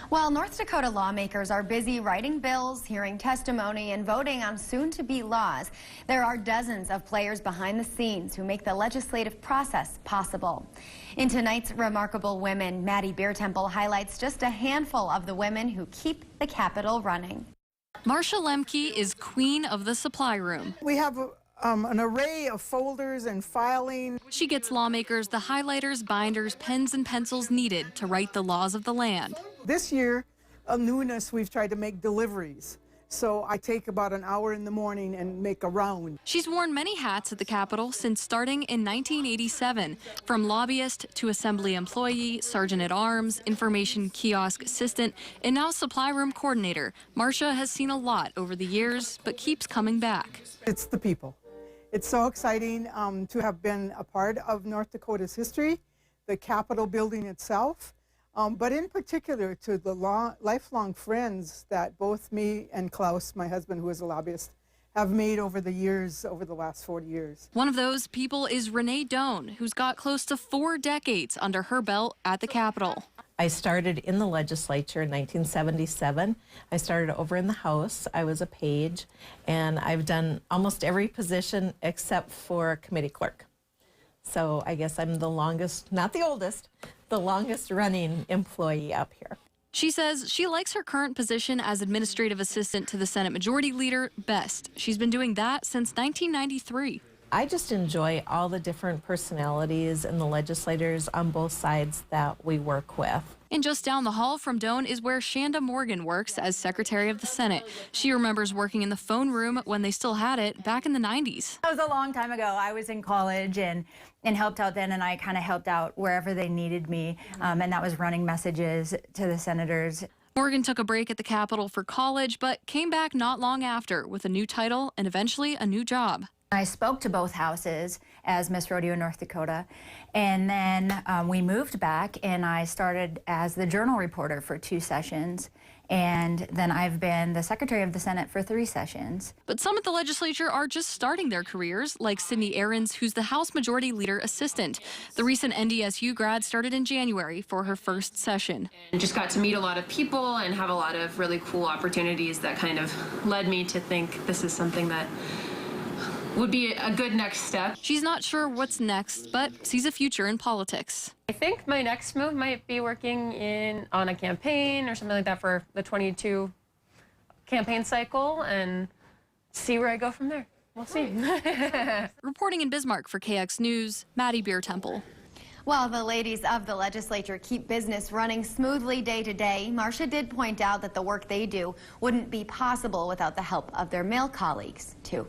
While North Dakota lawmakers are busy writing bills, hearing testimony, and voting on soon-to-be laws, there are dozens of players behind the scenes who make the legislative process possible. In tonight's Remarkable Women, Maddie Biertempel highlights just a handful of the women who keep the Capitol running. Marcia Lemke is queen of the supply room. We have an array of folders and filing. She gets lawmakers the highlighters, binders, pens, and pencils needed to write the laws of the land. This year, a newness, we've tried to make deliveries. So I take about an hour in the morning and make a round. She's worn many hats at the Capitol since starting in 1987, from lobbyist to assembly employee, sergeant-at-arms, information kiosk assistant, and now supply room coordinator. Marcia has seen a lot over the years, but keeps coming back. It's the people. It's so exciting to have been a part of North Dakota's history, the Capitol building itself, but in particular to the lifelong friends that both me and Klaus, my husband, who is a lobbyist, have made over the years, over the last 40 years. One of those people is Renee Doan, who's got close to 4 decades under her belt at the Capitol. I started in the legislature in 1977. I started over in the House. I was a page, and I've done almost every position except for committee clerk. So I guess I'm the longest, not the oldest, the longest running employee up here. She says she likes her current position as administrative assistant to the Senate Majority Leader best. She's been doing that since 1993. I just enjoy all the different personalities and the legislators on both sides that we work with. And just down the hall from Doan is where Shanda Morgan works as Secretary of the Senate. She remembers working in the phone room when they still had it back in the 90s. That was a long time ago. I was in college and helped out then, and I kind of helped out wherever they needed me, and that was running messages to the senators. Morgan took a break at the Capitol for college, but came back not long after with a new title and eventually a new job. I spoke to both houses as Miss Rodeo North Dakota, and then we moved back, and I started as the Journal reporter for 2 sessions, and then I've been the Secretary of the Senate for 3 sessions. But some at the legislature are just starting their careers, like Sydney Ahrens, who's the House Majority Leader assistant. The recent NDSU grad started in January for her first session. And just got to meet a lot of people and have a lot of really cool opportunities that kind of led me to think this is something that would be a good next step. She's not sure what's next, but sees a future in politics. I think my next move might be working on a campaign or something like that for the 22 campaign cycle and see where I go from there. We'll see. Reporting in Bismarck for KX News, Maddie Biertempel. While the ladies of the legislature keep business running smoothly day to day, Marcia did point out that the work they do wouldn't be possible without the help of their male colleagues, too.